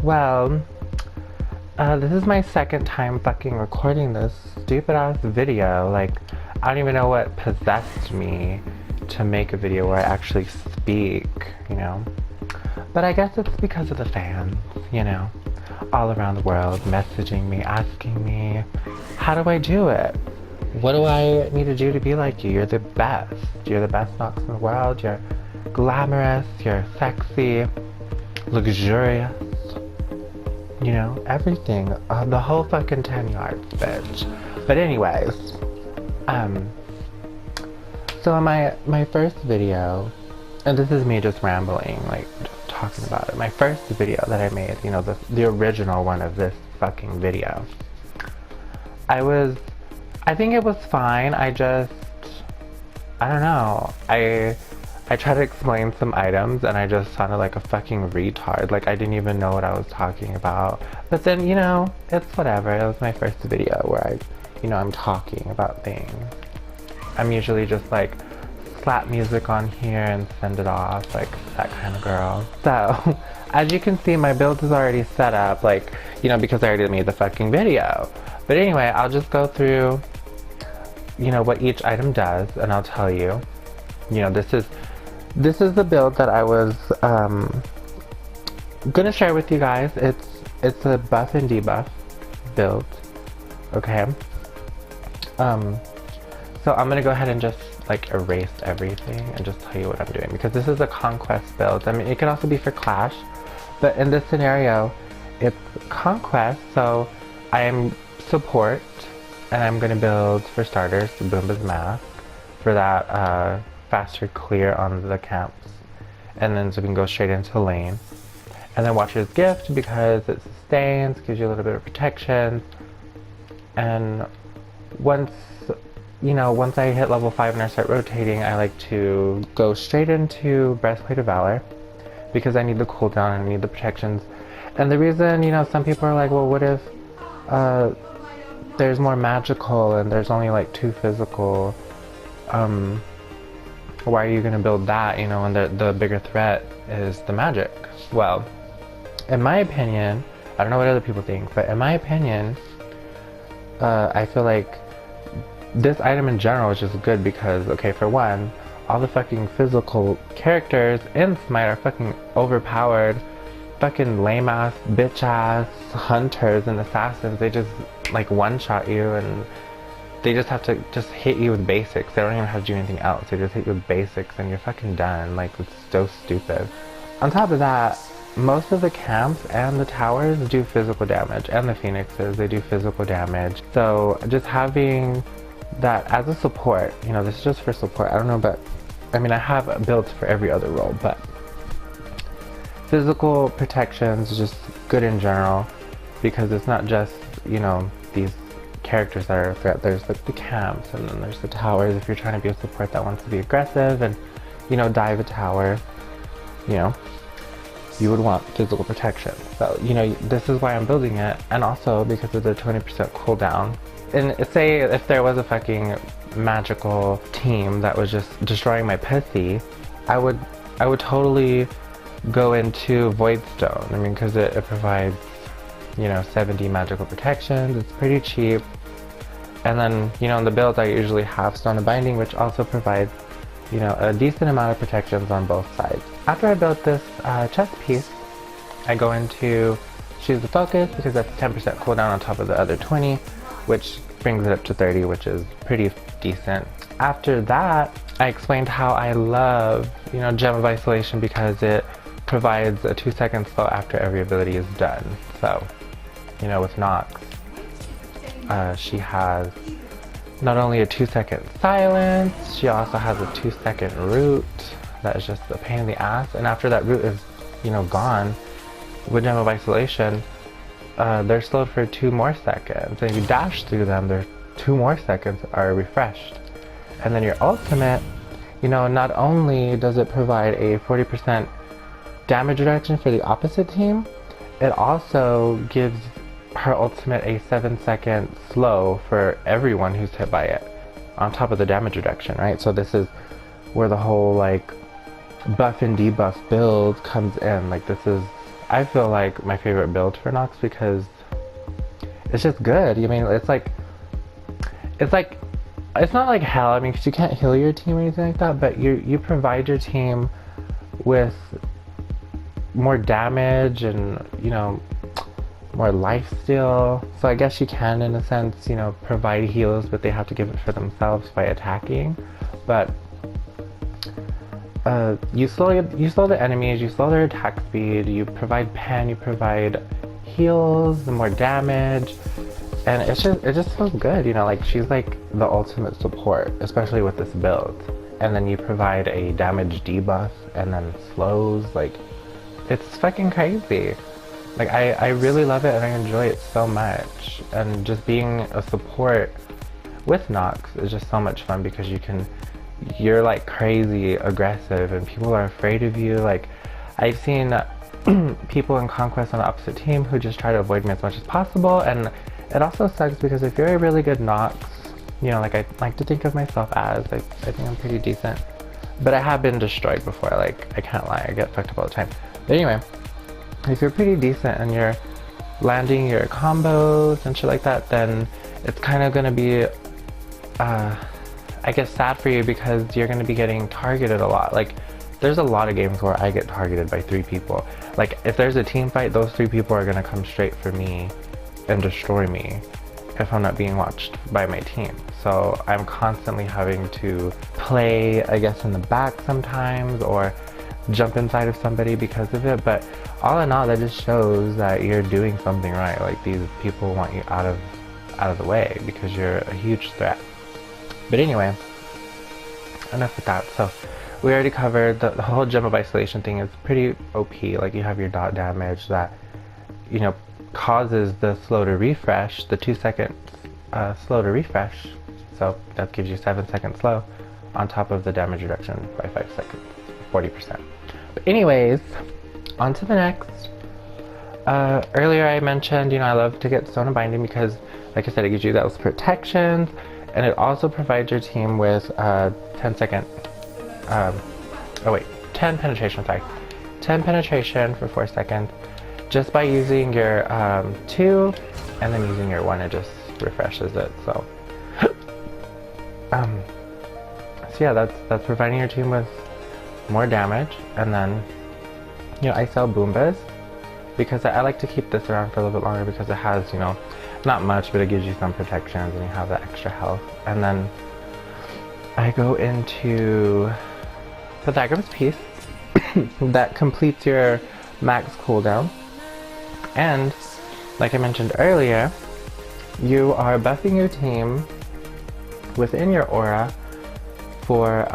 Well, this is my second time fucking recording this stupid ass video. Like, I don't even know what possessed me to make a video where I actually speak, you know? But I guess it's because of the fans, you know? All around the world messaging me, asking me, how do I do it? What do I need to do to be like you? You're the best. You're the best Nox in the world. You're glamorous. You're sexy. Luxurious. You know, everything. The whole fucking 10 yards, bitch. But anyways, so in my first video, and this is me just rambling, like, just talking about it. My first video that I made, you know, the original one of this fucking video. I think it was fine. I don't know. I tried to explain some items and I just sounded like a fucking retard. Like I didn't even know what I was talking about. But then, you know, it's whatever. It was my first video where I'm talking about things. I'm usually just like slap music on here and send it off, like that kind of girl. So, as you can see, my build is already set up, like, you know, because I already made the fucking video. But anyway, I'll just go through, you know, what each item does, and I'll tell you. You know, this is the build that I was gonna share with you guys. It's a buff and debuff build. Okay. So I'm gonna go ahead and just like erase everything and just tell you what I'm doing, because this is a conquest build. I mean, it can also be for Clash, but in this scenario, it's conquest. So I am support, and I'm gonna build, for starters, Boomba's mask for that faster clear on the camps, and then so we can go straight into lane. And then Watcher's Gift, because it sustains, gives you a little bit of protection. And once I hit level 5 and I start rotating, I like to go straight into Breastplate of Valor, because I need the cooldown and I need the protections. And the reason, you know, some people are like, well, what if there's more magical and there's only like 2 physical? Why are you gonna build that, you know, and the bigger threat is the magic? Well, in my opinion, I don't know what other people think, but in my opinion, I feel like this item in general is just good because, okay, for one, all the fucking physical characters in Smite are fucking overpowered, fucking lame ass, bitch ass hunters and assassins. They just like one-shot you, and they just have to just hit you with basics. They don't even have to do anything else. They just hit you with basics and you're fucking done. Like, it's so stupid. On top of that, most of the camps and the towers do physical damage, and the phoenixes, they do physical damage. So just having that as a support, you know, this is just for support. I don't know, but I mean, I have builds for every other role, but physical protections is just good in general, because it's not just, you know, these characters that are a threat. There's like the camps, and then there's the towers. If you're trying to be a support that wants to be aggressive and, you know, dive a tower, you know, you would want physical protection. So, you know, this is why I'm building it, and also because of the 20% cooldown. And say if there was a fucking magical team that was just destroying my pussy, I would totally go into Voidstone. I mean, because it provides, you know, 70 magical protections. It's pretty cheap. And then, you know, in the builds I usually have Stone of Binding, which also provides, you know, a decent amount of protections on both sides. After I built this chest piece, I go into Choose the Focus, because that's 10% cooldown on top of the other 20, which brings it up to 30, which is pretty decent. After that, I explained how I love, you know, Gem of Isolation, because it provides a 2-second slow after every ability is done. So, you know, with Nox, she has not only a 2-second silence, she also has a 2-second root that is just a pain in the ass. And after that root is, you know, gone, with Gem of Isolation, they're slowed for 2 more seconds. And if you dash through them, their 2 more seconds are refreshed. And then your ultimate, you know, not only does it provide a 40% damage reduction for the opposite team, it also gives her ultimate a 7-second slow for everyone who's hit by it, on top of the damage reduction, right? So this is where the whole like buff and debuff build comes in. Like, this is I feel like my favorite build for Nox because it's just good. I mean, it's like it's not like hell. I mean, because you can't heal your team or anything like that, but you provide your team with more damage and, you know, more lifesteal. So I guess you can, in a sense, you know, provide heals, but they have to give it for themselves by attacking. But you slow the enemies, you slow their attack speed, you provide pen, you provide heals, the more damage, and it just feels good, you know, like she's like the ultimate support, especially with this build. And then you provide a damage debuff and then slows, like it's fucking crazy. Like I really love it and I enjoy it so much. And just being a support with Nox is just so much fun because you're like crazy aggressive and people are afraid of you. Like I've seen people in Conquest on the opposite team who just try to avoid me as much as possible, and it also sucks because if you're a really good Nox, you know, like I like to think of myself as, I think I'm pretty decent, but I have been destroyed before, like I can't lie, I get fucked up all the time. But anyway, if you're pretty decent and you're landing your combos and shit like that, then it's kind of gonna be I guess sad for you because you're gonna be getting targeted a lot. Like there's a lot of games where I get targeted by 3 people. Like if there's a team fight, those 3 people are gonna come straight for me and destroy me if I'm not being watched by my team. So I'm constantly having to play, I guess, in the back sometimes or jump inside of somebody because of it. But all in all, that just shows that you're doing something right. Like these people want you out of the way because you're a huge threat. But anyway, enough with that. So we already covered the whole gem of isolation thing is pretty OP. Like you have your dot damage that, you know, causes the slow to refresh, the 2 second slow to refresh. So that gives you 7 second slow on top of the damage reduction by 5 seconds, 40%. But anyways, on to the next. Earlier I mentioned, you know, I love to get Stone of Binding because, like I said, it gives you those protections, and it also provides your team with 10 penetration, sorry. 10 penetration for 4 seconds. Just by using your 2 and then using your 1, it just refreshes it. So, so yeah, that's providing your team with more damage. And then, you know, I sell Boombas because I like to keep this around for a little bit longer because it has, you know, not much, but it gives you some protections and you have that extra health. And then I go into Pythagram's Piece that completes your max cooldown. And like I mentioned earlier, you are buffing your team within your aura for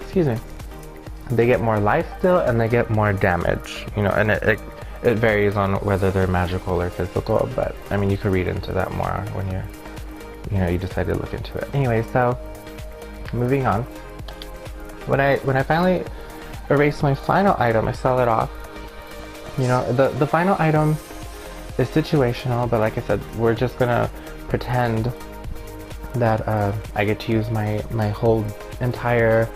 excuse me, they get more lifesteal and they get more damage, you know, and it varies on whether they're magical or physical, but I mean you could read into that more when you decide to look into it. Anyway, so moving on, when I finally erase my final item, I sell it off. You know, the final item is situational, but like I said, we're just gonna pretend that I get to use my whole entire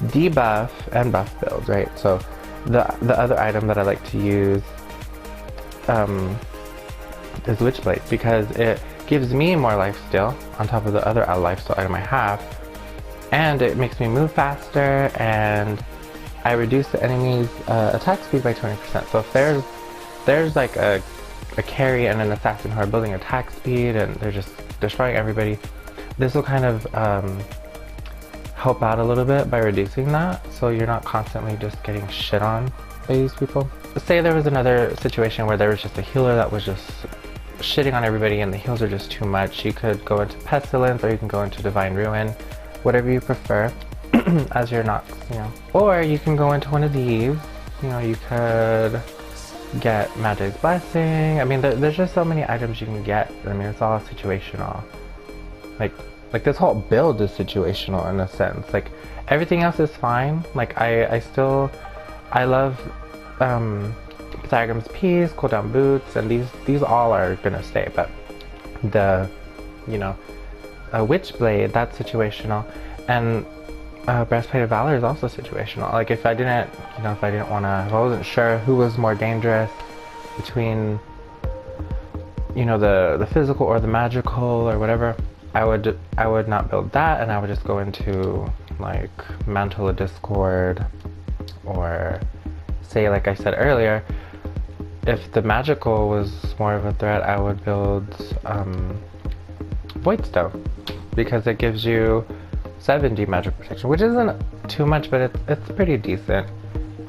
debuff and buff build, right? So the other item that I like to use is Witchblade because it gives me more lifesteal on top of the other lifesteal item I have, and it makes me move faster, and I reduce the enemy's attack speed by 20%. So if there's like a carry and an assassin who are building attack speed and they're just destroying everybody, this will kind of help out a little bit by reducing that, so you're not constantly just getting shit on by these people. Say there was another situation where there was just a healer that was just shitting on everybody and the heals are just too much. You could go into Pestilence or you can go into Divine Ruin, whatever you prefer as your Nox, you know. Or you can go into one of these, you know, you could get Magic's Blessing. I mean, there's just so many items you can get. I mean, it's all situational. Like this whole build is situational in a sense. Like everything else is fine. Like I love Pythagram's Piece, cooldown boots, and these all are gonna stay. But the, you know, Witchblade, that's situational. And Breastplate of Valor is also situational. Like if I didn't, if I didn't want to, if I wasn't sure who was more dangerous between, the physical or the magical or whatever, I would not build that, and I would just go into like Mantle of Discord, or say, like I said earlier, if the magical was more of a threat, I would build Voidstone, because it gives you 70 magic protection, which isn't too much, but it's pretty decent.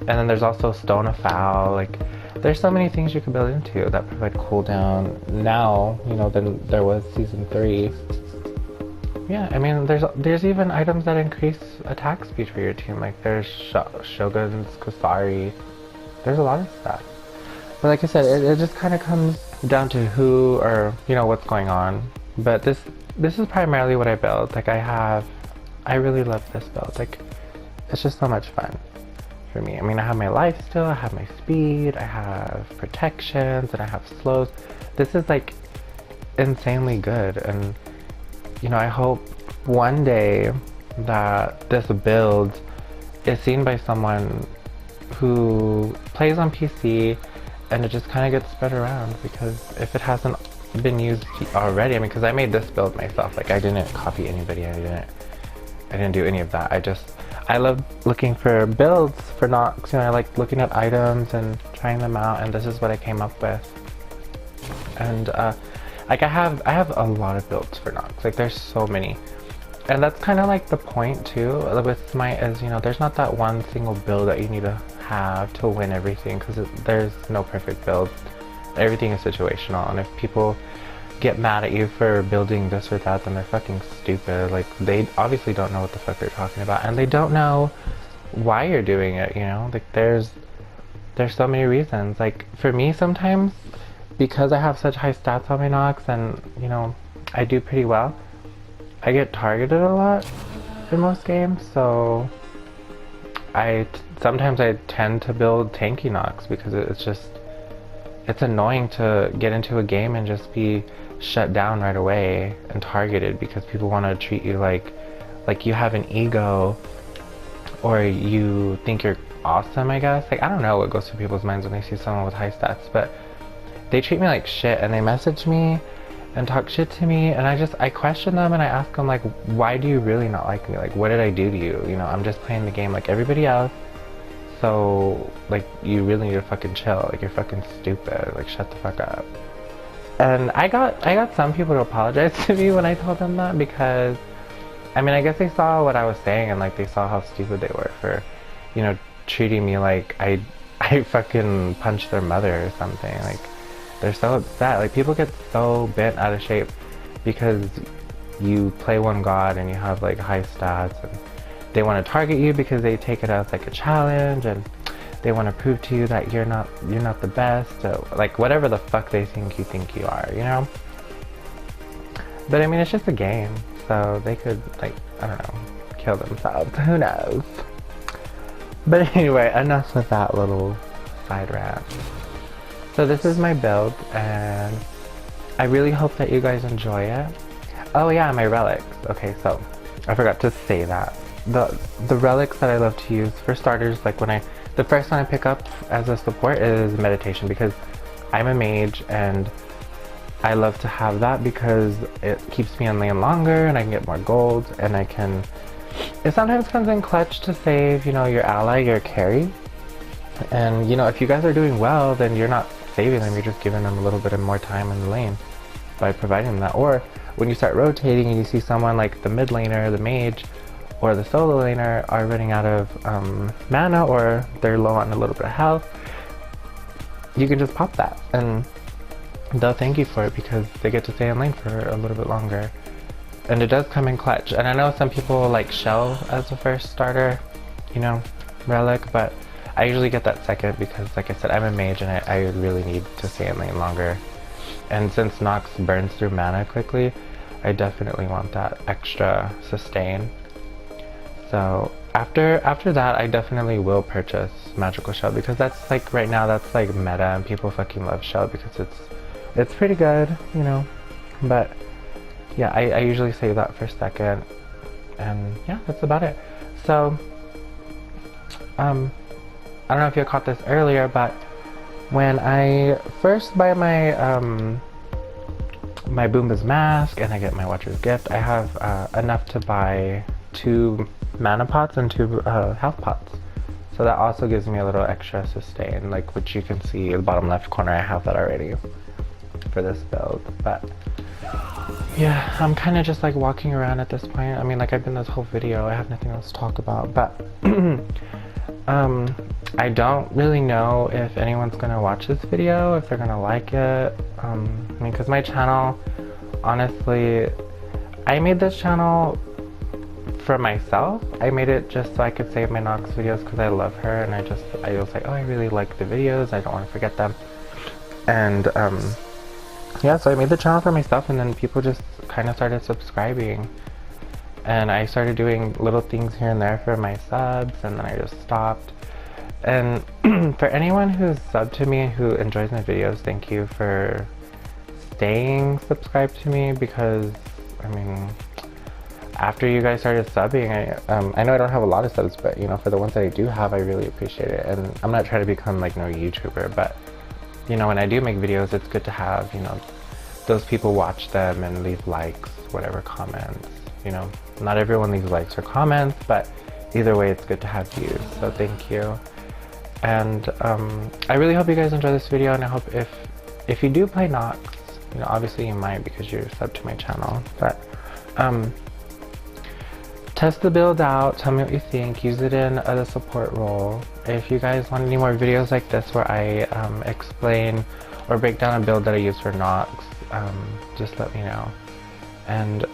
And then there's also Stone of Foul. Like, there's so many things you can build into that provide cooldown now, than there was season 3. Yeah, I mean, there's even items that increase attack speed for your team. Like there's Shogun's Kasari. There's a lot of stuff. But like I said, it just kind of comes down to who or what's going on. But this is primarily what I build. Like I really love this build. Like it's just so much fun for me. I mean, I have my life still, I have my speed, I have protections, and I have slows. This is like insanely good, and I hope one day that this build is seen by someone who plays on PC, and it just kind of gets spread around, because if it hasn't been used already, I mean, because I made this build myself. Like I didn't copy anybody, I didn't do any of that. I love looking for builds for Nox. I like looking at items and trying them out, and this is what I came up with. And like I have a lot of builds for Nox. Like there's so many, and that's kind of like the point too with Smite, is there's not that one single build that you need to have to win everything, because there's no perfect build. Everything is situational, and if people get mad at you for building this or that, then they're fucking stupid. Like they obviously don't know what the fuck they're talking about, and they don't know why you're doing it. Like there's so many reasons. Like for me, sometimes, because I have such high stats on my Nox, and I do pretty well, I get targeted a lot in most games, so sometimes I tend to build tanky Nox, because it's annoying to get into a game and just be shut down right away and targeted, because people want to treat you like you have an ego, or you think you're awesome, I guess. Like I don't know what goes through people's minds when they see someone with high stats, but they treat me like shit, and they message me and talk shit to me, and I question them, and I ask them, like, why do you really not like me? Like, what did I do to you? I'm just playing the game like everybody else, so like you really need to fucking chill. Like you're fucking stupid. Like shut the fuck up. And I got some people to apologize to me when I told them that, because I mean, I guess they saw what I was saying, and like they saw how stupid they were for treating me like I fucking punched their mother or something. Like they're so upset. Like people get so bent out of shape because you play one god and you have like high stats, and they want to target you because they take it as like a challenge, and they want to prove to you that you're not the best, so, like whatever the fuck they think you are, But I mean, it's just a game, so they could, like, I don't know, kill themselves. Who knows? But anyway, enough with that little side rant. So this is my build, and I really hope that you guys enjoy it. Oh yeah, my relics. Okay, so I forgot to say that. The relics that I love to use, for starters, like the first one I pick up as a support is meditation, because I'm a mage and I love to have that because it keeps me in lane longer and I can get more gold, and it sometimes comes in clutch to save, your ally, your carry. And if you guys are doing well, then you're not saving them, you're just giving them a little bit of more time in the lane by providing them that. Or when you start rotating and you see someone like the mid laner, the mage, or the solo laner are running out of mana, or they're low on a little bit of health, you can just pop that and they'll thank you for it, because they get to stay in lane for a little bit longer. And it does come in clutch. And I know some people like Shell as the first starter, relic, but I usually get that second, because like I said, I'm a mage and I really need to stay in lane longer. And since Nox burns through mana quickly, I definitely want that extra sustain. So after that, I definitely will purchase Magical Shell, because that's like, right now that's like meta, and people fucking love Shell because it's pretty good, But yeah, I usually save that for second, and yeah, that's about it. So, I don't know if you caught this earlier, but when I first buy my my Boomba's mask and I get my Watcher's gift, I have enough to buy 2 mana pots and 2 health pots. So that also gives me a little extra sustain, like which you can see in the bottom left corner. I have that already for this build. But yeah, I'm kind of just like walking around at this point. I mean, like I've been this whole video, I have nothing else to talk about, but I don't really know if anyone's gonna watch this video, if they're gonna like it. I mean, because my channel, honestly, I made this channel for myself. I made it just so I could save my Nox videos because I love her, and I was like, oh, I really like the videos, I don't want to forget them. And yeah, so I made the channel for myself, and then people just kind of started subscribing. And I started doing little things here and there for my subs, and then I just stopped. And for anyone who's subbed to me, who enjoys my videos, thank you for staying subscribed to me, because, I mean, after you guys started subbing, I know I don't have a lot of subs, but, you know, for the ones that I do have, I really appreciate it. And I'm not trying to become, like, no YouTuber, but, you know, when I do make videos, it's good to have, you know, those people watch them and leave likes, whatever, comments, you know. Not everyone leaves likes or comments, but either way, it's good to have views, so thank you. And I really hope you guys enjoy this video, and I hope if you do play Nox, you know, obviously you might because you're subbed to my channel, but test the build out, tell me what you think, use it in a support role. If you guys want any more videos like this where I explain or break down a build that I use for Nox, just let me know, and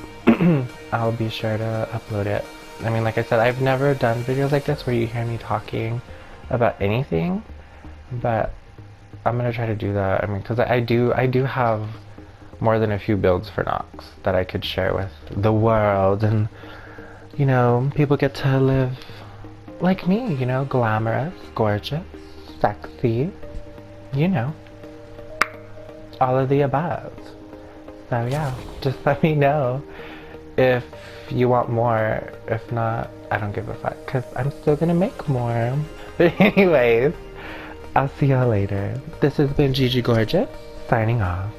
I'll be sure to upload it. I mean, like I said, I've never done videos like this where you hear me talking about anything, but I'm gonna try to do that. I mean, because I do have more than a few builds for Nox that I could share with the world, and you know, people get to live like me, you know, glamorous, gorgeous, sexy, you know, all of the above. So yeah, just let me know if you want more. If not, I don't give a fuck, because I'm still gonna make more. But anyways, I'll see y'all later. This has been Gigi Gorgeous, signing off.